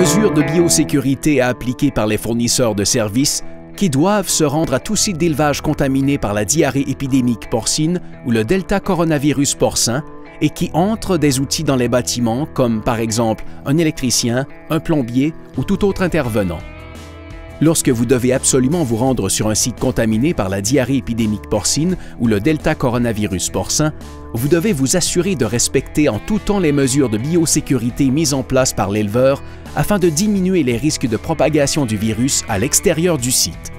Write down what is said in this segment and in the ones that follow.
Mesures de biosécurité à appliquer par les fournisseurs de services qui doivent se rendre à tout site d'élevage contaminé par la diarrhée épidémique porcine ou le delta coronavirus porcin et qui entrent des outils dans les bâtiments comme par exemple un électricien, un plombier ou tout autre intervenant. Lorsque vous devez absolument vous rendre sur un site contaminé par la diarrhée épidémique porcine ou le delta coronavirus porcin, vous devez vous assurer de respecter en tout temps les mesures de biosécurité mises en place par l'éleveur afin de diminuer les risques de propagation du virus à l'extérieur du site.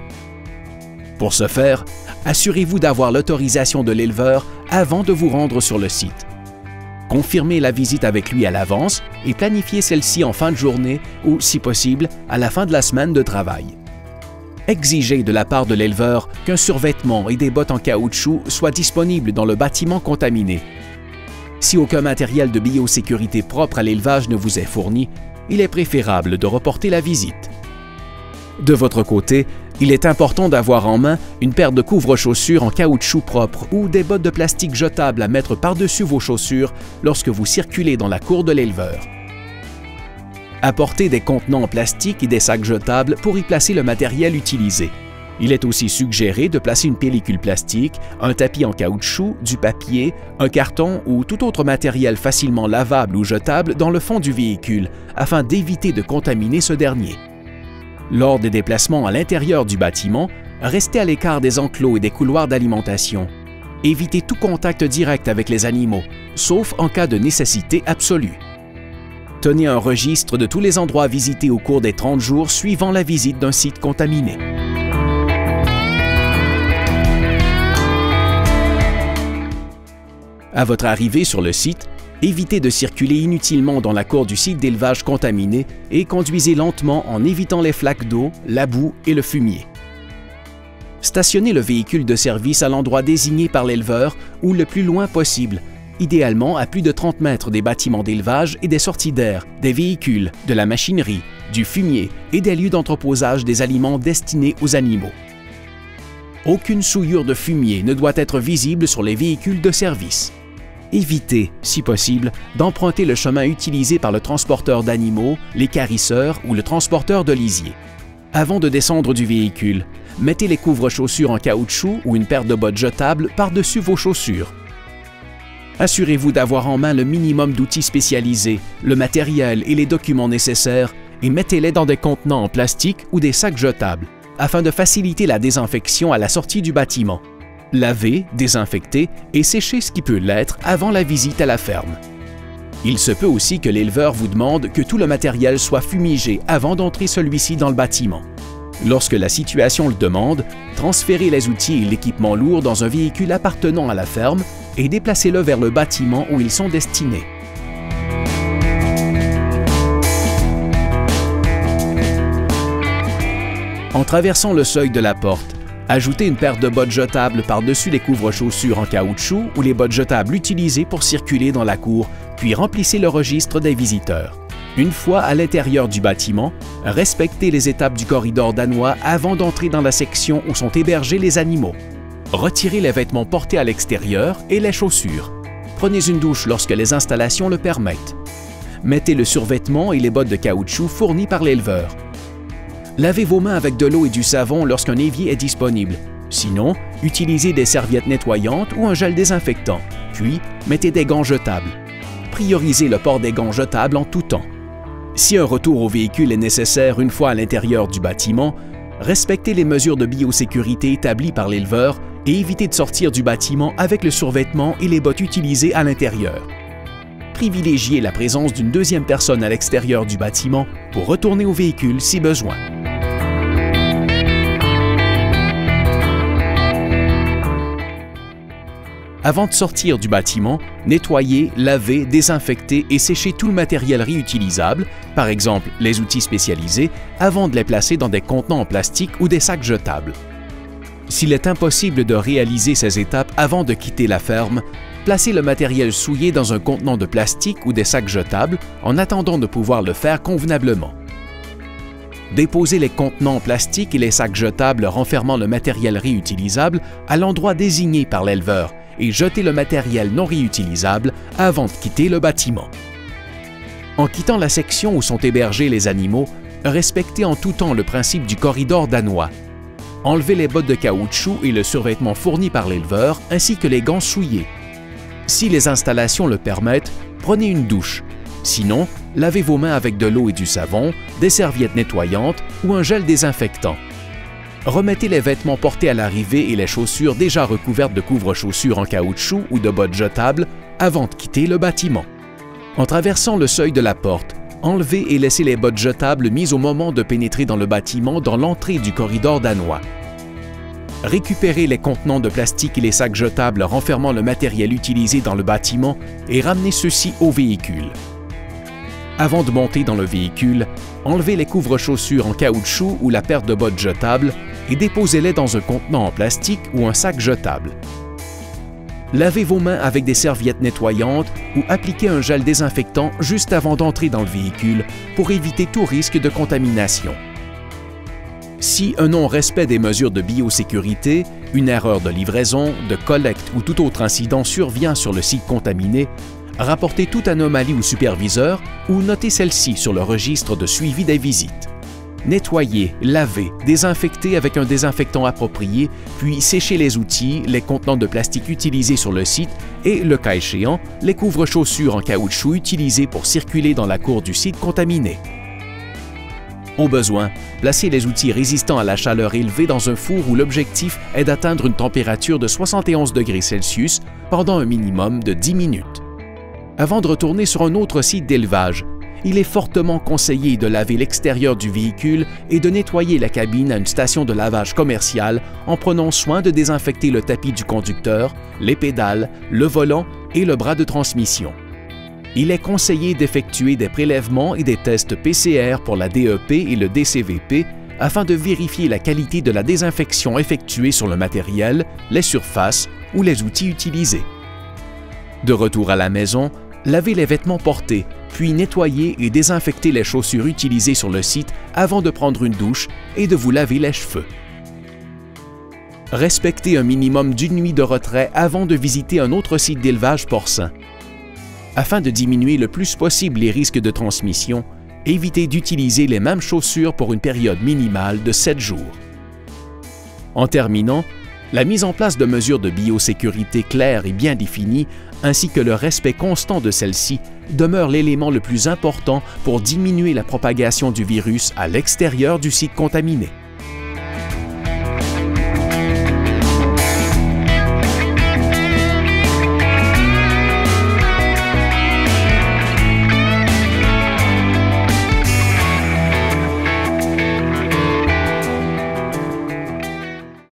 Pour ce faire, assurez-vous d'avoir l'autorisation de l'éleveur avant de vous rendre sur le site. Confirmez la visite avec lui à l'avance et planifiez celle-ci en fin de journée ou, si possible, à la fin de la semaine de travail. Exigez de la part de l'éleveur qu'un survêtement et des bottes en caoutchouc soient disponibles dans le bâtiment contaminé. Si aucun matériel de biosécurité propre à l'élevage ne vous est fourni, il est préférable de reporter la visite. De votre côté, il est important d'avoir en main une paire de couvre-chaussures en caoutchouc propre ou des bottes de plastique jetables à mettre par-dessus vos chaussures lorsque vous circulez dans la cour de l'éleveur. Apportez des contenants en plastique et des sacs jetables pour y placer le matériel utilisé. Il est aussi suggéré de placer une pellicule plastique, un tapis en caoutchouc, du papier, un carton ou tout autre matériel facilement lavable ou jetable dans le fond du véhicule afin d'éviter de contaminer ce dernier. Lors des déplacements à l'intérieur du bâtiment, restez à l'écart des enclos et des couloirs d'alimentation. Évitez tout contact direct avec les animaux, sauf en cas de nécessité absolue. Tenez un registre de tous les endroits visités au cours des 30 jours suivant la visite d'un site contaminé. À votre arrivée sur le site, évitez de circuler inutilement dans la cour du site d'élevage contaminé et conduisez lentement en évitant les flaques d'eau, la boue et le fumier. Stationnez le véhicule de service à l'endroit désigné par l'éleveur ou le plus loin possible, idéalement à plus de 30 mètres des bâtiments d'élevage et des sorties d'air, des véhicules, de la machinerie, du fumier et des lieux d'entreposage des aliments destinés aux animaux. Aucune souillure de fumier ne doit être visible sur les véhicules de service. Évitez, si possible, d'emprunter le chemin utilisé par le transporteur d'animaux, l'équarrisseur ou le transporteur de lisier. Avant de descendre du véhicule, mettez les couvre-chaussures en caoutchouc ou une paire de bottes jetables par-dessus vos chaussures. Assurez-vous d'avoir en main le minimum d'outils spécialisés, le matériel et les documents nécessaires et mettez-les dans des contenants en plastique ou des sacs jetables, afin de faciliter la désinfection à la sortie du bâtiment. Lavez, désinfectez et séchez ce qui peut l'être avant la visite à la ferme. Il se peut aussi que l'éleveur vous demande que tout le matériel soit fumigé avant d'entrer celui-ci dans le bâtiment. Lorsque la situation le demande, transférez les outils et l'équipement lourd dans un véhicule appartenant à la ferme et déplacez-le vers le bâtiment où ils sont destinés. En traversant le seuil de la porte, ajoutez une paire de bottes jetables par-dessus les couvre-chaussures en caoutchouc ou les bottes jetables utilisées pour circuler dans la cour, puis remplissez le registre des visiteurs. Une fois à l'intérieur du bâtiment, respectez les étapes du corridor danois avant d'entrer dans la section où sont hébergés les animaux. Retirez les vêtements portés à l'extérieur et les chaussures. Prenez une douche lorsque les installations le permettent. Mettez le survêtement et les bottes de caoutchouc fournis par l'éleveur. Lavez vos mains avec de l'eau et du savon lorsqu'un évier est disponible. Sinon, utilisez des serviettes nettoyantes ou un gel désinfectant. Puis, mettez des gants jetables. Priorisez le port des gants jetables en tout temps. Si un retour au véhicule est nécessaire une fois à l'intérieur du bâtiment, respectez les mesures de biosécurité établies par l'éleveur et évitez de sortir du bâtiment avec le survêtement et les bottes utilisées à l'intérieur. Privilégiez la présence d'une deuxième personne à l'extérieur du bâtiment pour retourner au véhicule si besoin. Avant de sortir du bâtiment, nettoyez, lavez, désinfectez et séchez tout le matériel réutilisable, par exemple les outils spécialisés, avant de les placer dans des contenants en plastique ou des sacs jetables. S'il est impossible de réaliser ces étapes avant de quitter la ferme, placez le matériel souillé dans un contenant de plastique ou des sacs jetables en attendant de pouvoir le faire convenablement. Déposez les contenants en plastique et les sacs jetables renfermant le matériel réutilisable à l'endroit désigné par l'éleveur et jetez le matériel non réutilisable avant de quitter le bâtiment. En quittant la section où sont hébergés les animaux, respectez en tout temps le principe du corridor danois. Enlevez les bottes de caoutchouc et le survêtement fourni par l'éleveur, ainsi que les gants souillés. Si les installations le permettent, prenez une douche. Sinon, lavez vos mains avec de l'eau et du savon, des serviettes nettoyantes ou un gel désinfectant. Remettez les vêtements portés à l'arrivée et les chaussures déjà recouvertes de couvre-chaussures en caoutchouc ou de bottes jetables avant de quitter le bâtiment. En traversant le seuil de la porte, enlevez et laissez les bottes jetables mises au moment de pénétrer dans le bâtiment dans l'entrée du corridor danois. Récupérez les contenants de plastique et les sacs jetables renfermant le matériel utilisé dans le bâtiment et ramenez ceux-ci au véhicule. Avant de monter dans le véhicule, enlevez les couvre-chaussures en caoutchouc ou la paire de bottes jetables et déposez-les dans un contenant en plastique ou un sac jetable. Lavez vos mains avec des serviettes nettoyantes ou appliquez un gel désinfectant juste avant d'entrer dans le véhicule pour éviter tout risque de contamination. Si un non-respect des mesures de biosécurité, une erreur de livraison, de collecte ou tout autre incident survient sur le site contaminé, rapportez toute anomalie au superviseur ou notez celle-ci sur le registre de suivi des visites. Nettoyez, lavez, désinfectez avec un désinfectant approprié, puis séchez les outils, les contenants de plastique utilisés sur le site et, le cas échéant, les couvre-chaussures en caoutchouc utilisés pour circuler dans la cour du site contaminé. Au besoin, placez les outils résistants à la chaleur élevée dans un four où l'objectif est d'atteindre une température de 71 degrés Celsius pendant un minimum de 10 minutes. Avant de retourner sur un autre site d'élevage, il est fortement conseillé de laver l'extérieur du véhicule et de nettoyer la cabine à une station de lavage commerciale en prenant soin de désinfecter le tapis du conducteur, les pédales, le volant et le bras de transmission. Il est conseillé d'effectuer des prélèvements et des tests PCR pour la DEP et le DCVP afin de vérifier la qualité de la désinfection effectuée sur le matériel, les surfaces ou les outils utilisés. De retour à la maison, lavez les vêtements portés, puis nettoyez et désinfectez les chaussures utilisées sur le site avant de prendre une douche et de vous laver les cheveux. Respectez un minimum d'une nuit de retrait avant de visiter un autre site d'élevage porcin. Afin de diminuer le plus possible les risques de transmission, évitez d'utiliser les mêmes chaussures pour une période minimale de 7 jours. En terminant, la mise en place de mesures de biosécurité claires et bien définies, ainsi que le respect constant de celles-ci, demeure l'élément le plus important pour diminuer la propagation du virus à l'extérieur du site contaminé.